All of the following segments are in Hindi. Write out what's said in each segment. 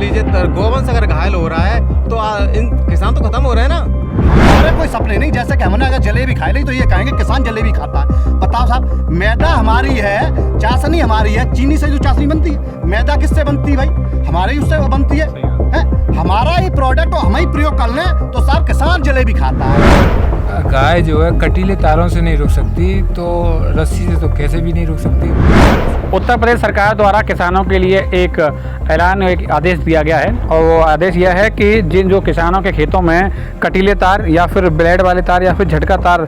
लीजिए गोवंश अगर घायल हो रहा है तो इन किसान तो खत्म हो रहे हैं ना। हमारे कोई सपने नहीं, जैसे कि हमने अगर जलेबी खाई ली तो ये कहेंगे किसान जलेबी खाता है। बताओ साहब, मैदा हमारी है, चाशनी हमारी है, चीनी से जो चाशनी बनती है, मैदा किससे बनती है भाई? हमारे ही उससे बनती है, हमारा ही प्रोडक्ट और हम ही प्रयोग कर लें तो साहब किसान जलेबी खाता है। गाय जो है कटीले तारों से नहीं रुक सकती तो रस्सी से तो कैसे भी नहीं रुक सकती। उत्तर प्रदेश सरकार द्वारा किसानों के लिए एक ऐलान, एक आदेश दिया गया है और वो आदेश यह है कि जो किसानों के खेतों में कटीले तार या फिर ब्लेड वाले तार या फिर झटका तार,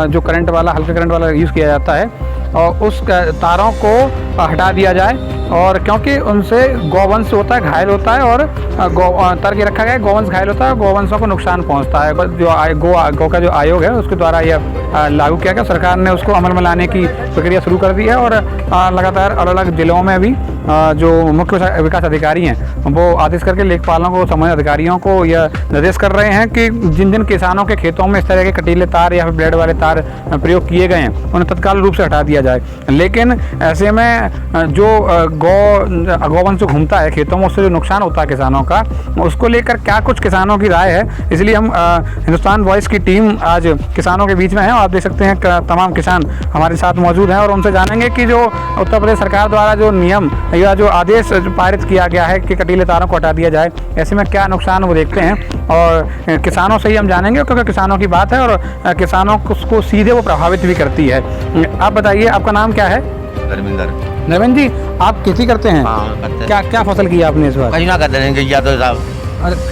जो करंट वाला, हल्के करंट वाला यूज़ किया जाता है, और उस तारों को हटा दिया जाए। और क्योंकि उनसे गौवंश होता है, घायल होता है, और तर्क ये रखा गया है गौवंश घायल होता है, गौवंशों को नुकसान पहुंचता है। जो गौ का जो आयोग है उसके द्वारा यह लागू किया गया। सरकार ने उसको अमल में लाने की प्रक्रिया शुरू कर दी है और लगातार अलग अलग जिलों में भी जो मुख्य विकास अधिकारी हैं वो आदेश करके लेखपालों को, संबंधित अधिकारियों को यह निर्देश कर रहे हैं कि जिन जिन किसानों के खेतों में इस तरह के कटीले तार या फिर ब्लेड वाले तार प्रयोग किए गए हैं उन्हें तत्काल रूप से हटा दिया जाए। लेकिन ऐसे में जो गौवंश जो घूमता है खेतों में, उससे जो नुकसान होता है किसानों का, उसको लेकर क्या कुछ किसानों की राय है, इसलिए हम हिंदुस्तान वॉइस की टीम आज किसानों के बीच में है। और आप देख सकते हैं तमाम किसान हमारे साथ मौजूद हैं और उनसे जानेंगे कि जो उत्तर प्रदेश सरकार द्वारा जो नियम या जो आदेश पारित किया गया है कि कटीले तारों को हटा दिया जाए, ऐसे में क्या नुकसान वो देखते हैं। और किसानों से ही हम जानेंगे क्योंकि किसानों की बात है और किसानों को सीधे वो प्रभावित भी करती है। आप बताइए, आपका नाम क्या है? नवीन जी, आप खेती करते हैं? हाँ, करते हैं। क्या क्या फसल की आपने इस बार? कहीं ना करते हैं या तो साहब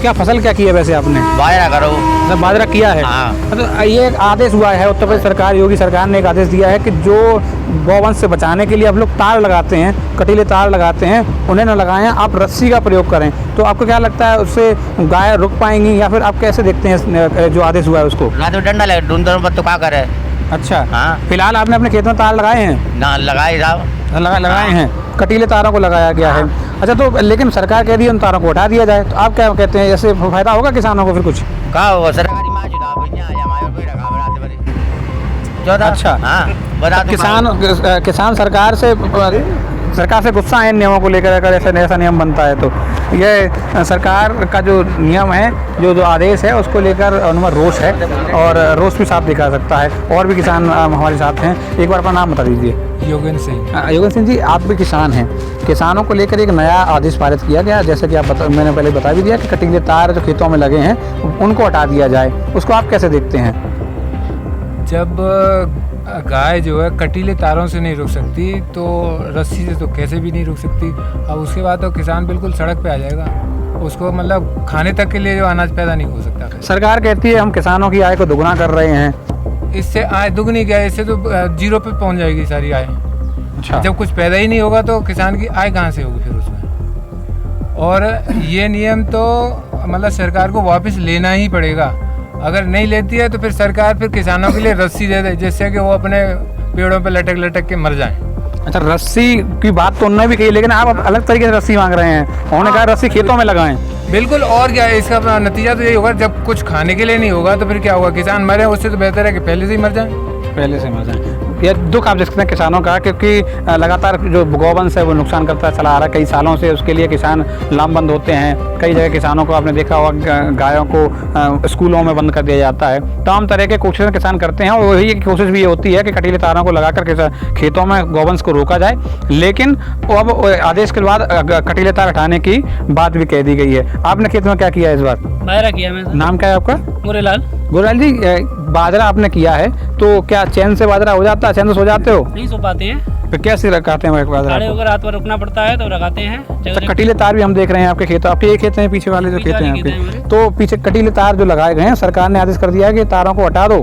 क्या फसल क्या की है वैसे आपने? बाजरा करो। मतलब बाजरा किया है। हाँ। तो ये एक आदेश हुआ है उत्तर प्रदेश सरकार, योगी सरकार ने एक आदेश दिया है कि जो गौवंश से बचाने के लिए अब लोग तार लगाते हैं, कटीले तार लगाते हैं, उन्हें न लगाएं, आप रस्सी का प्रयोग करें। तो आपको क्या लगता है, उससे गाय रुक पाएंगी या फिर आप कैसे देखते हैं जो आदेश हुआ है उसको? ना तो डंडा लगे, ढूंढ पर तो क्या करे। अच्छा, हाँ। फिलहाल आपने अपने खेत में तार लगाए हैं? ना लगाए साहब, लगाए हैं, कटीले तारों को लगाया गया है। अच्छा, तो लेकिन सरकार कह रही है उन तारों को हटा दिया जाए, तो आप क्या कहते हैं, ऐसे फायदा होगा किसानों को फिर कुछ? कहा होगा सरकारी माँ जुदा भैया या हमारे कोई रखा बनाते बड़ी जो था। अच्छा। हाँ, बता दो। किसान सरकार से गुस्सा है इन नियमों को लेकर, अगर ऐसा नियम बनता है तो। ये सरकार का जो नियम है, जो आदेश है, उसको लेकर उनमें रोष है और रोष भी साफ दिखा सकता है। और भी किसान हमारे साथ हैं, एक बार अपना नाम बता दीजिए। योगेंद्र सिंह। योगेंद्र सिंह जी, आप भी किसान हैं। किसानों को लेकर एक नया आदेश पारित किया गया, जैसे कि मैंने पहले बता भी दिया कि कटीले तार जो खेतों में लगे हैं उनको हटा दिया जाए, उसको आप कैसे देखते हैं? जब गाय जो है कटीले तारों से नहीं रुक सकती तो रस्सी से तो कैसे भी नहीं रुक सकती। अब उसके बाद तो किसान बिल्कुल सड़क पे आ जाएगा, उसको मतलब खाने तक के लिए जो अनाज पैदा नहीं हो सकता। सरकार कहती है हम किसानों की आय को दोगुना कर रहे हैं। इससे आय दुगनी क्या है, इससे तो जीरो पे पहुंच जाएगी सारी आय। अच्छा। जब कुछ पैदा ही नहीं होगा तो किसान की आय कहाँ से होगी फिर उसमें। और ये नियम तो मतलब सरकार को वापस लेना ही पड़ेगा। अगर नहीं लेती है तो फिर सरकार फिर किसानों के लिए रस्सी दे दे, जिससे कि वो अपने पेड़ों पे लटक लटक के मर जाएं। अच्छा, रस्सी की बात तो उन्होंने भी कही, लेकिन आप अलग तरीके से रस्सी मांग रहे हैं। उन्होंने कहा रस्सी खेतों में लगाएं। बिल्कुल, और क्या है, इसका नतीजा तो यही होगा, जब कुछ खाने के लिए नहीं होगा तो फिर क्या होगा, किसान मरे, उससे तो बेहतर है कि पहले से ही मर जाए। पहले से मर जाए। यह दुख आप देख सकते हैं किसानों का, क्योंकि लगातार जो गौवंश है वो नुकसान करता चला आ रहा है कई सालों से। उसके लिए किसान लामबंद होते हैं। कई जगह किसानों को आपने देखा होगा, गायों को स्कूलों में बंद कर दिया जाता है। तमाम तरह के कोशिशें किसान करते हैं और वही कोशिश भी ये होती है कि कटीले तारों को लगाकर खेतों में गौवंश को रोका जाए। लेकिन अब आदेश के बाद कटीले तार हटाने की बात भी कह दी गई है। आपने खेत में क्या किया इस बार? बाजरा किया मैं। नाम क्या है आपका? गोरेलाल। गोरेलाल जी, बाजरा आपने किया है तो क्या चैन से बाजरा हो जाता है? चैन से सो जाते हो? नहीं सो पाते हैं। फिर कैसे रखाते हैं बाजरा? खड़े होकर रात भर रुकना पड़ता है तो लगाते हैं। अच्छा, कटीले तार भी हम देख रहे हैं आपके खेत, आपके ये खेत हैं, पीछे वाले जो खेत हैं आपके, तो पीछे कटीले तार जो लगाए गए हैं, सरकार ने आदेश कर दिया है कि तारों को हटा दो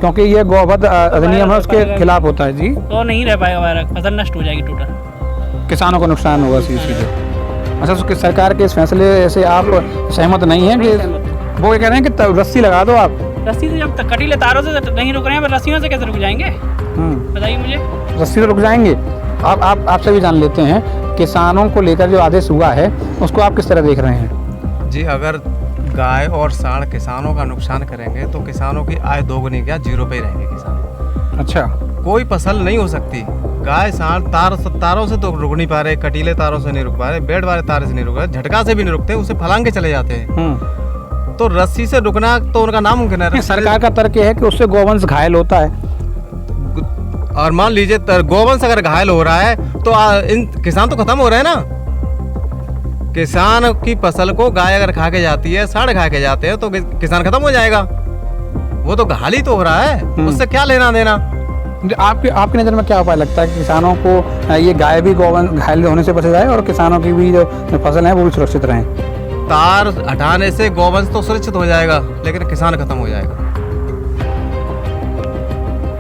क्योंकि ये गौवध अधिनियम है, उसके खिलाफ होता है। जी, तो नहीं रह पाएगा बाजरा, फसल नष्ट हो जाएगी टोटल, किसानों को नुकसान होगा सीधे। अच्छा, तो सरकार के इस फैसले से आप सहमत नहीं है? कि वो कह रहे हैं कि रस्सी लगा दो आप। रस्सी से जब कटीले तारों से नहीं रुक रहे हैं, रस्सियों से कैसे रुक जाएंगे? बताइए मुझे। रस्सी से रुक जाएंगे। आपसे भी जान लेते हैं, किसानों को लेकर जो आदेश हुआ है उसको आप किस तरह देख रहे हैं? जी, अगर गाय और सांड किसानों का नुकसान करेंगे तो किसानों की आय दोगुनी क्या, जीरो पे ही रहेंगे किसान। अच्छा, कोई फसल नहीं हो सकती। गाय सांड तारों से तो रुक नहीं पा रहे, कटीले तारों से नहीं रुक पा रहे, बेड वाले तारे से नहीं रुक रहे, झटका से भी नहीं रुकते, उसे फलांग के चले जाते हैं। तो रस्सी से रुकना तो उनका नामुमकिन है। सरकार का तर्क ये है कि उससे गौवंश घायल होता है। और मान लीजिए गोवंश अगर घायल हो रहा है तो इन किसान तो खत्म हो रहे हैं ना। किसान की फसल को गाय अगर खा के जाती है, सांड खा के जाते हैं तो किसान खत्म हो जाएगा। वो तो घायल ही तो हो रहा है, उससे क्या लेना देना। आपकी नज़र में क्या उपाय लगता है कि किसानों को ये गाय भी गौवंश घायल होने से बच जाए और किसानों की भी जो फसल है वो भी सुरक्षित रहें? तार हटाने से गोवंश तो सुरक्षित हो जाएगा, लेकिन किसान खत्म हो जाएगा।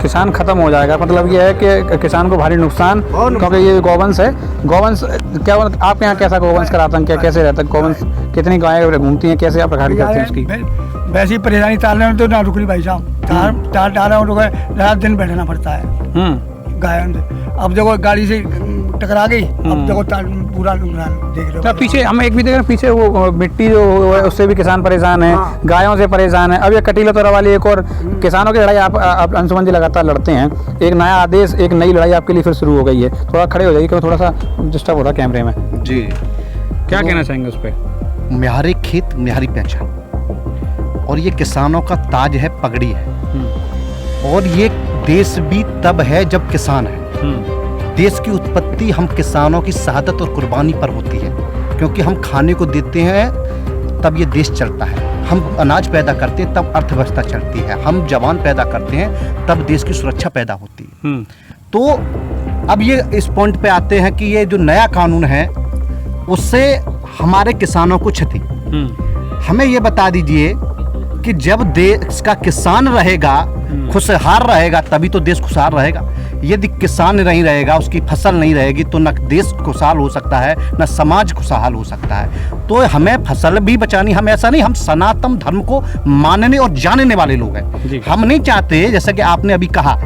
किसान खत्म हो जाएगा मतलब ये है कि किसान को भारी नुकसान, क्योंकि ये गौवंश है। गौवंश क्या आपके यहाँ कैसा गौवंश का आतंक क्या कैसे रहता है? गौवंश कितनी गायें घूमती हैं, कैसे आप रखाली करते हैं उसकी? वैसी परेशानी तारने में तो ना रुक रही भाई साहब, तार डाला और रात दिन बैठना पड़ता है गायों से। अब देखो गाड़ी से टकरा गई, अब देखो पूरा नुकसान देख रहे हो। तो पीछे हम एक भी देख रहे हैं, पीछे वो मिट्टी जो है उससे भी किसान परेशान है, गायों से परेशान है। अब ये कटीले तोरा वाली एक और किसानों की लड़ाई आप अंशुमन जी लगातार लड़ते हैं। एक नया आदेश, एक नई लड़ाई आपके लिए फिर शुरू हो गई है। थोड़ा खड़े हो जाइए क्योंकि थोड़ा सा डिस्टर्ब हो रहा है कैमरे में जी। क्या कहना चाहेंगे उस पर? म्यारे खेत म्यारी पहचान, और ये किसानों का ताज है, पगड़ी है। और ये देश भी तब है जब किसान है। देश की उत्पत्ति हम किसानों की शहादत और कुर्बानी पर होती है, क्योंकि हम खाने को देते हैं तब ये देश चलता है। हम अनाज पैदा करते हैं तब अर्थव्यवस्था चलती है। हम जवान पैदा करते हैं तब देश की सुरक्षा पैदा होती है। तो अब ये इस पॉइंट पे आते हैं कि ये जो नया कानून है उससे हमारे किसानों को क्षति। हमें ये बता दीजिए कि जब देश का किसान रहेगा, खुशहाल रहेगा, तभी तो देश खुशहाल रहेगा। यदि किसान नहीं रहेगा, उसकी फसल नहीं रहेगी, तो न देश खुशहाल हो सकता है, न समाज खुशहाल हो सकता है। तो हमें फसल भी बचानी। हम ऐसा नहीं, हम सनातन धर्म को मानने और जानने वाले लोग हैं। हम नहीं चाहते, जैसा कि आपने अभी कहा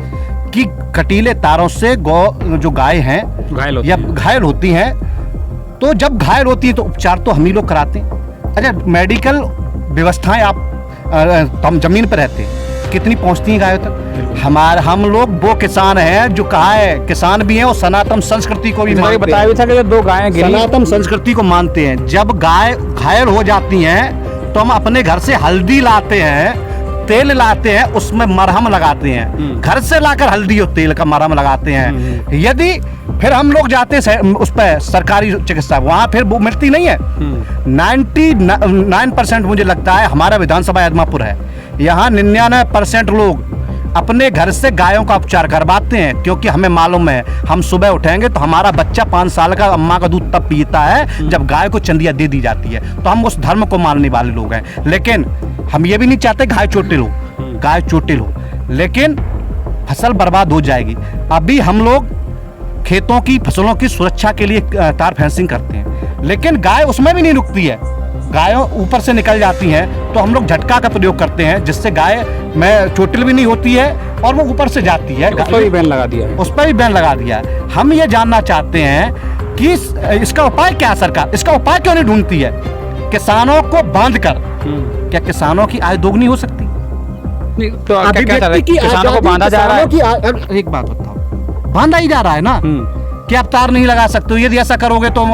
कि कटीले तारों से जो गाय हैं घायल होती हैं, तो जब घायल होती है तो उपचार तो हम ही लोग कराते हैं। अच्छा, मेडिकल व्यवस्थाएं आप हम जमीन पर रहते हैं, कितनी पहुंचती हैं गायों तक? हम लोग वो किसान हैं जो कहा है, किसान भी हैं और सनातन संस्कृति को भी मानते हैं। बताया भी था कि 2 गायें सनातन संस्कृति को मानते हैं। जब गाय घायल हो जाती हैं तो हम अपने घर से हल्दी लाते हैं, तेल लाते हैं, उसमें मरहम लगाते हैं। घर से लाकर हल्दी और तेल का मरहम लगाते हैं। यदि फिर हम लोग जाते हैं उस पर सरकारी चिकित्सा, वहाँ फिर वो मिलती नहीं है। 99% मुझे लगता है हमारा विधानसभा आदमापुर है, यहाँ 99% लोग अपने घर से गायों का उपचार करवाते हैं, क्योंकि हमें मालूम है हम सुबह उठेंगे तो हमारा बच्चा 5 साल का अम्मा का दूध तब पीता है जब गाय को चंदिया दे दी जाती है। तो हम उस धर्म को मानने वाले लोग हैं। लेकिन हम ये भी नहीं चाहते गाय चोटिल हो, गाय चोटिल हो, लेकिन फसल बर्बाद हो जाएगी। अभी हम लोग खेतों की फसलों की सुरक्षा के लिए तार फेंसिंग करते हैं, लेकिन गाय उसमें भी नहीं रुकती है। गायों ऊपर से निकल जाती हैं तो हम लोग झटका का प्रयोग करते हैं, जिससे गाय में चोटिल भी नहीं होती है और वो ऊपर से जाती है। उस पर भी बैन लगा दिया है। उस पर भी बैन लगा दिया है। हम ये जानना चाहते हैं कि इसका उपाय क्या है? सरकार इसका उपाय क्यों नहीं ढूंढती है? किसानों को बांध कर क्या किसानों की आय दोगुनी हो सकती? तो अभिव्यक्ति की किसानों को बांधा जा रहा है। एक बात बताओ, बांधा ही जा रहा है ना कि आप तार नहीं लगा सकते हो। यदि ऐसा करोगे तो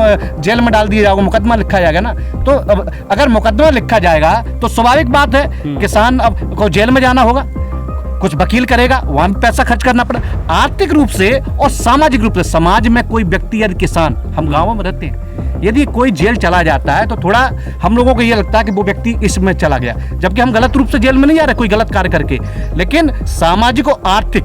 जेल में डाल दिया जाओगे, मुकदमा लिखा जाएगा ना। तो अगर मुकदमा लिखा जाएगा तो स्वाभाविक बात है किसान अब को जेल में जाना होगा, कुछ वकील करेगा, वहां भी पैसा खर्च करना पड़ेगा। आर्थिक रूप से और सामाजिक रूप से समाज में कोई व्यक्ति या किसान, हम गाँवों में रहते हैं, यदि कोई जेल चला जाता है तो थोड़ा हम लोगों को ये लगता है कि वो व्यक्ति इसमें चला गया, जबकि हम गलत रूप से जेल में नहीं जा रहे कोई गलत कार्य करके। लेकिन सामाजिक और आर्थिक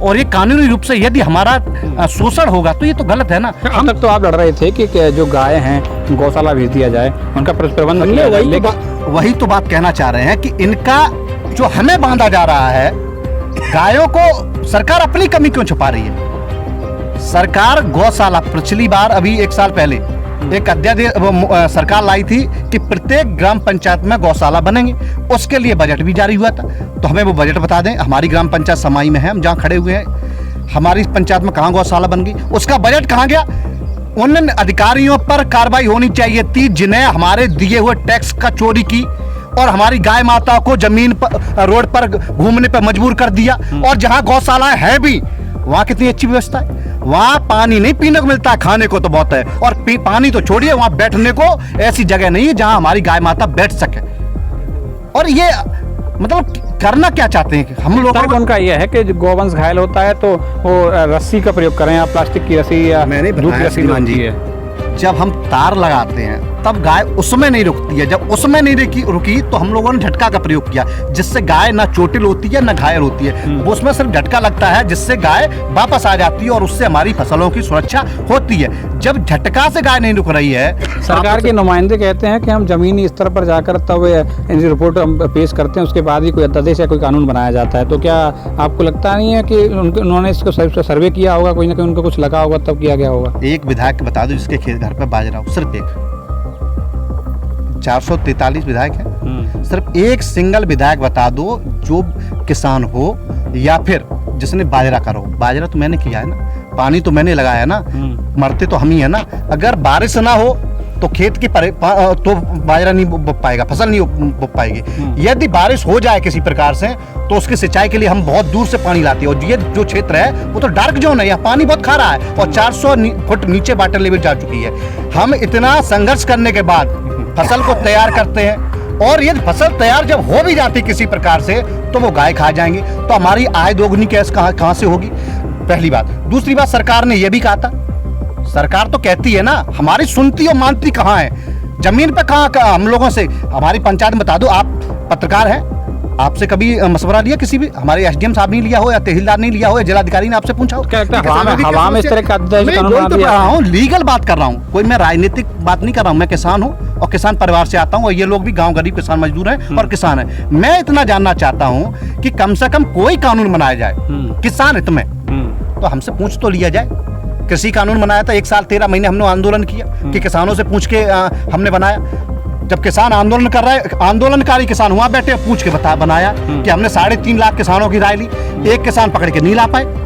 और ये कानूनी रूप से यदि हमारा शोषण होगा तो ये तो गलत है ना। अब तक तो आप लड़ रहे थे कि जो गाय हैं गौशाला भेज दिया जाए, उनका प्रबंध किया जाए। वही तो बात कहना चाह रहे हैं कि इनका जो हमें बांधा जा रहा है, गायों को सरकार अपनी कमी क्यों छुपा रही है? सरकार गौशाला पिछली बार अभी 1 साल पहले एक अध्यादेश सरकार लाई थी कि प्रत्येक ग्राम पंचायत में गौशाला बनेंगे। उसके लिए बजट भी जारी हुआ था। तो हमें वो बजट बता दें। हमारी ग्राम पंचायत समाई में है, हम जहाँ खड़े हुए हैं, हमारी पंचायत में कहाँ गौशाला बन गई, उसका बजट कहाँ गया? उन अधिकारियों पर कार्रवाई होनी चाहिए थी जिन्हें हमारे दिए हुए टैक्स का चोरी की, और हमारी गाय माता को जमीन पर, रोड पर घूमने पर मजबूर कर दिया। और जहाँ गौशालाएं हैं भी, वहाँ कितनी अच्छी व्यवस्था है। वहाँ पानी नहीं पीने को मिलता है, खाने को तो बहुत है, और पानी तो छोड़िए, वहाँ बैठने को ऐसी जगह नहीं है जहाँ हमारी गाय माता बैठ सके। और ये मतलब करना क्या चाहते हैं कि हम लोग, तर्क उनका यह है कि गोवंश घायल होता है तो वो रस्सी का प्रयोग करें, या प्लास्टिक की रस्सी, या मैंने दूध की रस्सी श्रीमान जी, होती है। जब हम तार लगाते हैं तब गाय उसमें नहीं रुकती है। जब उसमें नहीं रुकी तो हम लोगों ने झटका का प्रयोग किया, जिससे गाय ना चोटिल होती है ना घायल होती है। वो उसमें सिर्फ झटका लगता है, जिससे गाय वापस आ जाती है और उससे हमारी फसलों की सुरक्षा होती है। जब झटका से गाय नहीं रुक रही है, सरकार के नुमाइंदे कहते हैं कि हम जमीनी स्तर पर जाकर तब इनकी रिपोर्ट हम पेश करते हैं, उसके बाद ही कोई अध्यादेश या कोई कानून बनाया जाता है। तो क्या आपको लगता नहीं है कि उन्होंने इसको सर्वे किया होगा, कोई ना कोई उनको कुछ लगा होगा तब किया गया होगा? एक विधायक बता दो जिसके खेत घर पर बाजरा हो, सिर्फ एक। 443 विधायक है, सिर्फ एक सिंगल विधायक बता दो जो किसान हो या फिर जिसने बाजरा करो। बाजरा तो मैंने किया है ना, पानी तो मैंने लगाया है ना, मरते तो हम ही है ना। अगर बारिश ना हो तो खेत की तो बाजरा नहीं बो पाएगा, फसल नहीं बो पाएगी। यदि बारिश हो जाए किसी प्रकार से तो उसकी सिंचाई के लिए हम बहुत दूर से पानी लाते हैं। और ये जो क्षेत्र है वो तो डार्क जोन है, यहाँ पानी बहुत खारा है और 400 फुट नीचे वाटर लेवल जा चुकी है। हम इतना संघर्ष करने के बाद फसल को तैयार करते हैं, और ये फसल तैयार जब हो भी जाती किसी प्रकार से तो वो गाय खा जाएंगी, तो हमारी आय दोगुनी कैसे कहाँ से होगी? पहली बात। दूसरी बात, सरकार ने ये भी कहा था, सरकार तो कहती है ना, हमारी सुनती और मानती कहाँ है? जमीन पे कहाँ हम लोगों से? हमारी पंचायत में बता दो, आप पत्रकार हैं, आपसे कभी मशवरा लिया किसी भी? हमारे एसडीएम साहब नहीं लिया हो, या तहसीलदार नहीं लिया हो, या जिलाधिकारी ने आपसे पूछा हो? हवा में इस तरह का लीगल बात कर रहा हूँ, कोई मैं राजनीतिक बात नहीं कर रहा हूँ। मैं किसान हूँ और किसान परिवार से आता हूँ, और ये लोग भी गांव गरीब किसान मजदूर हैं और किसान हैं। मैं इतना जानना चाहता हूँ कि कम से कम कोई कानून बनाया जाए किसान हित में, तो हमसे पूछ तो लिया जाए। कृषि कानून बनाया था, 1 साल 13 महीने हमने आंदोलन किया कि किसानों से पूछ के हमने बनाया। जब किसान आंदोलन कर रहे, आंदोलनकारी किसान वहां बैठे पूछ के बनाया कि हमने 3.5 लाख किसानों की राय ली, एक किसान पकड़ के नहीं ला पाए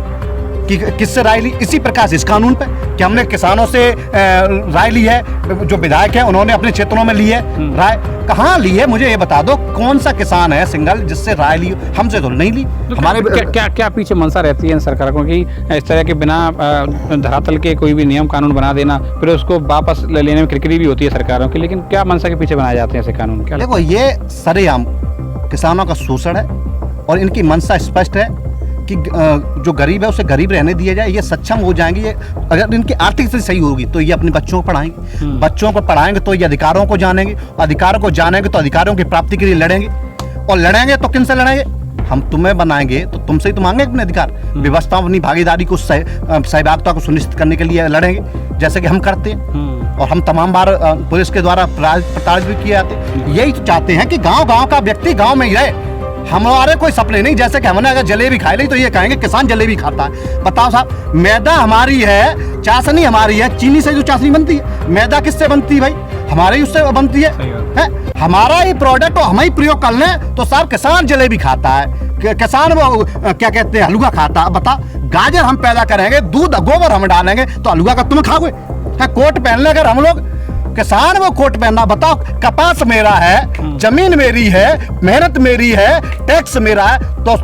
कि किससे राय ली। इसी प्रकार से इस कानून पे कि हमने किसानों से राय ली है, जो विधायक है उन्होंने अपने क्षेत्रों में ली है राय, कहाँ ली है? मुझे ये बता दो, कौन सा किसान है सिंगल जिससे राय ली? हमसे तो नहीं ली। तो हमारे क्या पीछे मंशा रहती है इन सरकारों की, इस तरह के बिना धरातल के कोई भी नियम कानून बना देना, फिर उसको वापस लेने में किरकिरी भी होती है सरकारों की, लेकिन क्या मंशा के पीछे बनाए जाते हैं ऐसे कानून? क्या देखो, ये सरेआम किसानों का शोषण है और इनकी मंशा स्पष्ट है कि जो गरीब है उसे गरीब रहने दिया जाए। ये सक्षम हो जाएंगे, ये अगर इनकी आर्थिक स्थिति सही होगी तो ये अपने बच्चों को पढ़ाएंगे, बच्चों को पढ़ाएंगे तो ये अधिकारों को जानेंगे, अधिकारों को जानेंगे तो अधिकारों की प्राप्ति के लिए लड़ेंगे, और लड़ेंगे तो किनसे लड़ेंगे? हम तुम्हें बनाएंगे तो तुमसे ही तो मांगेंगे अपने अधिकार। व्यवस्थाओं अपनी भागीदारी को सहभागिता को सुनिश्चित करने के लिए लड़ेंगे, जैसे कि हम करते हैं और हम तमाम बार पुलिस के द्वारा प्रताड़ित भी किए जाते हैं। यही चाहते हैं कि गाँव का व्यक्ति गाँव में ही रहे। हमारे कोई सपने नहीं, जैसे कि हमने अगर जलेबी खाई ली तो ये कहेंगे किसान जलेबी खाता है। बताओ साहब, मैदा हमारी है, चाशनी हमारी है, चीनी से जो चाशनी बनती है, मैदा किससे बनती है भाई? हमारे ही उससे बनती है। हमारा ही प्रोडक्ट हम ही प्रयोग कर लें तो सर किसान जलेबी खाता है, किसान वो क्या कहते हैं, हलवा खाता है। बता, गाजर हम पैदा करेंगे, दूध गोबर हम डालेंगे तो हलवा का तुम खाओगे? कोट पहन ले अगर हम लोग, किसान वो कोट पहनना। बताओ, कपास मेरा है, जमीन मेरी है, मेहनत मेरी है, टैक्स मेरा है, तो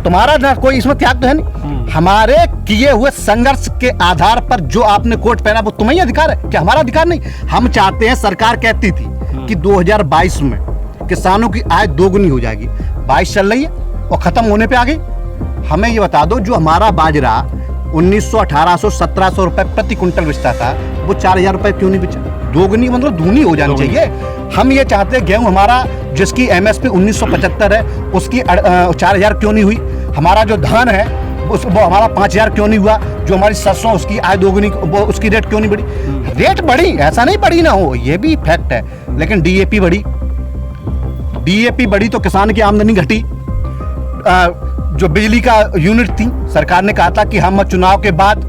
तुम्हारा ना कोई इसमें त्याग तो है नहीं। हमारे किए हुए संघर्ष के आधार पर जो आपने कोट पहना वो तुम्हें अधिकार है, क्या हमारा अधिकार नहीं? हम चाहते हैं, सरकार कहती थी कि 2022 में किसानों की आय दोगुनी हो जाएगी, 22 चल रही है और खत्म होने पे आ गई। हमें ये बता दो, जो हमारा बाजरा 1900, 1800, 1700 रुपए प्रति क्विंटल बेचता था, वो 4000 रुपए क्यों नहीं बेचा? दोगुनी मतलब दूनी हो जानी चाहिए। हम ये चाहते हैं, गेहूं हमारा जिसकी एमएसपी 1975 है उसकी 4000 क्यों नहीं हुई? हमारा जो धान है वो हमारा 5000 क्यों नहीं हुआ? जो हमारी सरसों उसकी आय दोगुनी, वो उसकी रेट क्यों नहीं बढ़ी? रेट बढ़ी, ऐसा नहीं बढ़ी ना हो, ये भी फैक्ट है, लेकिन डीएपी बढ़ी तो किसान की आमदनी घटी। जो बिजली का यूनिट थी, सरकार ने कहा था कि हम चुनाव के बाद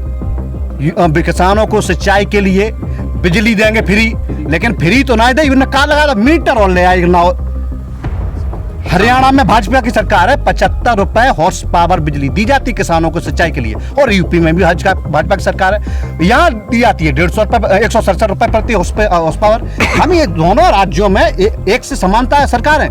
किसानों को सिंचाई के लिए बिजली देंगे फ्री, लेकिन फ्री तो ना दे, कहा लगा मीटर और ले आए ना, हरियाणा में भाजपा की सरकार है, 75 रुपए हॉर्स पावर बिजली दी जाती किसानों को सिंचाई के लिए। और यूपी में भी भाजपा की सरकार है, यहाँ दी जाती है 150 रुपए 167 रुपए प्रति हॉर्स पावर। हम ये दोनों राज्यों में एक से समानता है सरकार है,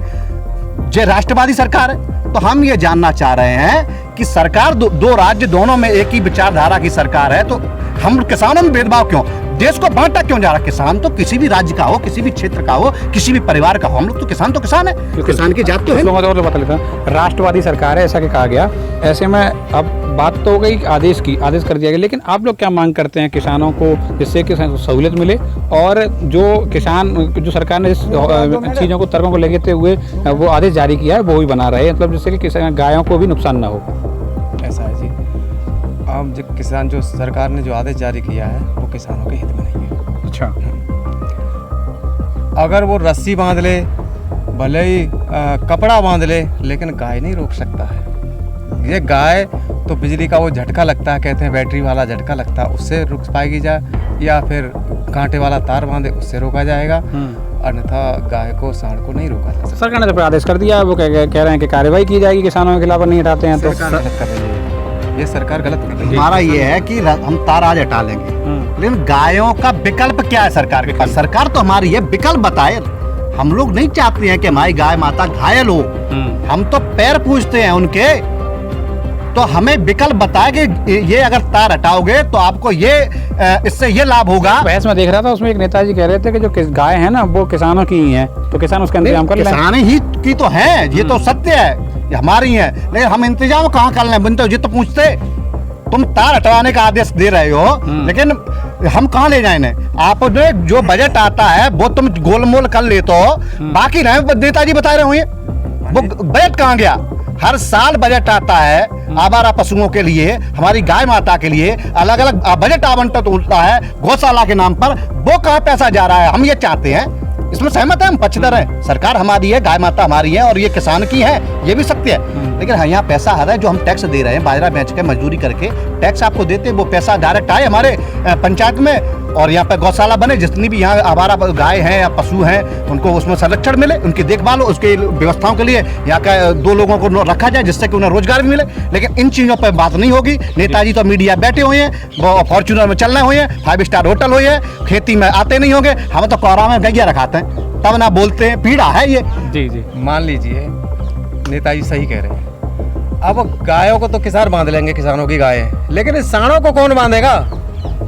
जो राष्ट्रवादी सरकार है। तो हम ये जानना चाह रहे हैं कि सरकार दो राज्य दोनों में एक ही विचारधारा की सरकार है, तो हम किसानों में भेदभाव क्यों, देश को बांटा क्यों जा रहा? किसान तो किसी भी राज्य का हो, किसी भी क्षेत्र का हो, किसी भी परिवार का हो, हम लोग तो किसान है, किसान की जात तो है। लोगों को बता लेता हूँ, राष्ट्रवादी सरकार है ऐसा कि कहा गया। ऐसे में अब बात तो हो गई आदेश की, आदेश कर दिया गया, लेकिन आप लोग क्या मांग करते हैं किसानों को, जिससे कि सहूलियत मिले और जो किसान जो सरकार ने चीज़ों को तर्कों को लेते हुए वो आदेश जारी किया है वो भी बना रहे, मतलब जिससे कि किसान गायों को भी नुकसान ना हो। ऐसा है जी, अब जो किसान जो सरकार ने जो आदेश जारी किया है वो किसानों के हित में नहीं है। अच्छा, अगर वो रस्सी बांध ले, भले ही कपड़ा बांध ले, लेकिन गाय नहीं रोक सकता है। ये गाय तो बिजली का वो झटका लगता है, कहते हैं बैटरी वाला झटका लगता है, उससे रुक पाएगी जा, या फिर कांटे वाला तार बांधे उससे रोका जाएगा, अन्यथा गाय को सांड को नहीं रोका जा सकता। सरकार ने तो आदेश कर दिया, वो कह रहे हैं कि कार्रवाई की जाएगी किसानों के खिलाफ, नहीं हटाते हैं तो सरकार गलत कर रही है, ये सरकार गलत कर रही है। हमारा ये है कि हम तार आज हटा लेंगे, लेकिन गायों का विकल्प क्या है सरकार के पास? सरकार तो हमारी है, विकल्प बताए। हम लोग नहीं चाहते हैं कि हमारी गाय माता घायल हो, हम तो पैर पूछते हैं उनके, तो हमें विकल्प बताए कि ये अगर तार हटाओगे तो आपको ये इससे ये लाभ होगा। बहस में देख रहा था, उसमें एक नेताजी कह रहे थे कि जो गाय है ना वो किसानों की ही है, तो किसान उसका इंतजाम कर लें। किसान ही की तो है, ये तो सत्य है, ये हमारी है, लेकिन हम इंतजाम कहाँ कर लें? बनते हो ये तो पूछते, तुम तार हटवाने का आदेश दे रहे हो, लेकिन हम कहाँ ले जाए इन्हें? आप जो बजट आता है वो तुम गोलमोल कर ले, तो बाकी रहे नेताजी बता रहे हुए वो बजट कहाँ गया? हर साल बजट आता है आवारा पशुओं के लिए, हमारी गाय माता के लिए अलग अलग बजट आवंटित होता है गौशाला के नाम पर, वो कहाँ पैसा जा रहा है? हम ये चाहते हैं, इसमें सहमत है, हम पक्षधर हैं, सरकार हमारी है, गाय माता हमारी है और ये किसान की है, ये भी सत्य है। लेकिन यहाँ पैसा आ रहा है, जो हम टैक्स दे रहे हैं, बाजरा बेच के मजदूरी करके टैक्स आपको देते, वो पैसा डायरेक्ट आए हमारे पंचायत में, और यहाँ पे गौशाला बने, जितनी भी यहाँ आवारा गाय हैं या पशु हैं उनको उसमें संरक्षण मिले, उनकी देखभाल हो, उसके व्यवस्थाओं के लिए यहाँ का 2 लोगों को रखा जाए जिससे कि उन्हें रोजगार भी मिले। लेकिन इन चीज़ों पर बात नहीं होगी। नेताजी तो मीडिया बैठे हुए हैं, वो फॉर्च्यूनर में चल रहे हुए हैं, 5 स्टार होटल हुए हैं, खेती में आते नहीं होंगे, हम तो कोहरा में गैया रखाते हैं, तब ना बोलते हैं, पीड़ा है ये। जी जी, मान लीजिए नेताजी सही कह रहे हैं, अब गायों को तो किसान बांध लेंगे, किसानों की गाय है, लेकिन इस सांडों को कौन बांधेगा?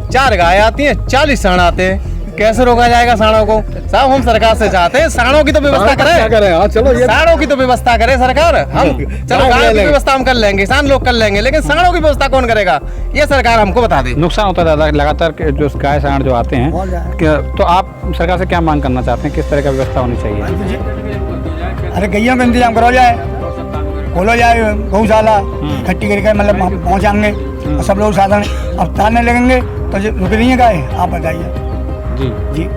4 गाय आती हैं, 40 सांड आते हैं, कैसे रोका जाएगा सांडों को? साहब हम सरकार से चाहते हैं सांडों की तो व्यवस्था करें, चलो ये सांडों की तो व्यवस्था करे सरकार। हम चलो गायों की व्यवस्था हम कर लेंगे, किसान लोग कर लेंगे, लेकिन सांडों की व्यवस्था कौन करेगा? ये सरकार हमको बता दे। नुकसान होता है दादा लगातार जो गाय सांड जो आते हैं, तो आप सरकार से क्या मांग करना चाहते हैं, किस तरह का व्यवस्था होनी चाहिए? अरे गैया का इंतजाम करो जाए, खोलो जाए गौशाला, इकट्ठी करके मतलब पहुँचाएंगे और सब लोग साधन अब तारने लगेंगे तो रुक रही है गाय। आप बताइए। जी जी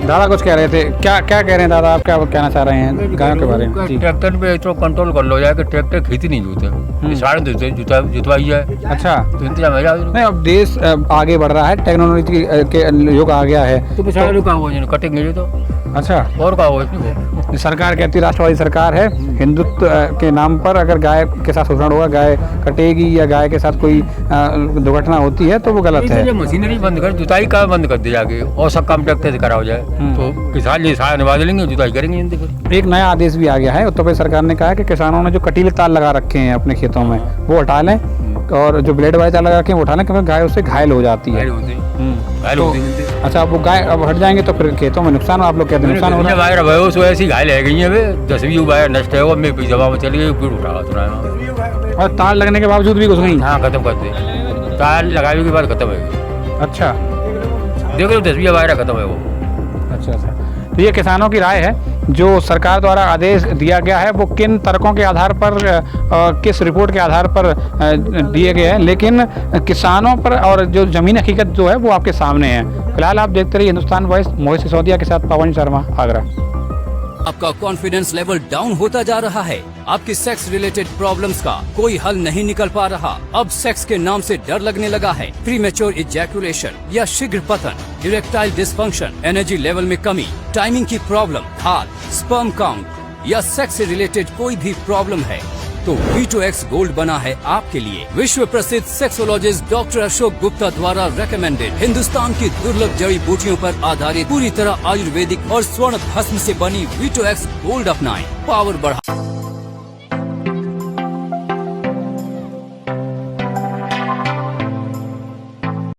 दादा कुछ कह रहे थे, क्या क्या कह रहे हैं दादा, आप क्या कहना चाह रहे हैं गायों के बारे में? ट्रैक्टर पे तो कंट्रोल कर लो जाए कि ट्रैक्टर खेती नहीं जोते, साढ़े जुतवाई जाए। अच्छा, तो इंतजाम है नहीं, अब देश आगे बढ़ रहा है, टेक्नोलॉजी के युग आ गया है, तो साढ़े कहाँ हो कटेंगे तो। अच्छा, और कहाँ हो? सरकार कहती है राष्ट्रवादी सरकार है, हिंदुत्व के नाम पर अगर गाय के साथ शोषण होगा, गाय कटेगी या गाय के साथ कोई दुर्घटना होती है तो वो गलत है। मशीनरी बंद कर, जुताई का बंद कर दिया जाके, और सब काम ट्रैक्टर से करा हो जाए तो किसान ये सारा निवाज लेंगे, जुताई करेंगे। एक नया आदेश भी आ गया है, उत्तर प्रदेश सरकार ने कहा है कि किसानों ने जो कटीले तार लगा रखे हैं अपने खेतों में वो हटा लें, और जो ब्लेड वाले तार लगा रखे हैं वो उठा लें, क्योंकि गाय उससे घायल हो जाती है। अच्छा, अब वो गाय अब हट जाएंगे तो फिर खेतों में नुकसान, आप लोग कहते हैं नुकसान हो रहा है। ऐसी घायल है गई है, 10 वायर नष्ट है, मैं जमा में चली गई, फिर उठा और तार लगने के बावजूद भी घुस गई। हाँ, खत्म कर दे, तार लगाने के बाद खत्म है। अच्छा, देख लो 10 वायर खत्म है वो। अच्छा, तो ये किसानों की राय है, जो सरकार द्वारा आदेश दिया गया है वो किन तर्कों के आधार पर, किस रिपोर्ट के आधार पर दिए गए हैं, लेकिन किसानों पर और जो जमीन हकीकत जो है वो आपके सामने है। फिलहाल आप देखते रहिए हिंदुस्तान वॉइस, मोहित सिसोदिया के साथ पवन शर्मा, आगरा। आपका कॉन्फिडेंस लेवल डाउन होता जा रहा है, आपकी सेक्स रिलेटेड प्रॉब्लम्स का कोई हल नहीं निकल पा रहा, अब सेक्स के नाम से डर लगने लगा है, प्रीमेच्योर इजैकुलेशन या शीघ्र पतन, इरेक्टाइल डिसफंक्शन, एनर्जी लेवल में कमी, टाइमिंग की प्रॉब्लम, हार्ट, स्पर्म काउंट, या सेक्स से रिलेटेड कोई भी प्रॉब्लम है तो V2X गोल्ड बना है आपके लिए। विश्व प्रसिद्ध सेक्सोलॉजिस्ट डॉक्टर अशोक गुप्ता द्वारा रेकमेंडेड हिंदुस्तान की दुर्लभ जड़ी बूटियों पर आधारित पूरी तरह आयुर्वेदिक और स्वर्ण भस्म से बनी V2X गोल्ड अपनाएं, पावर बढ़ा।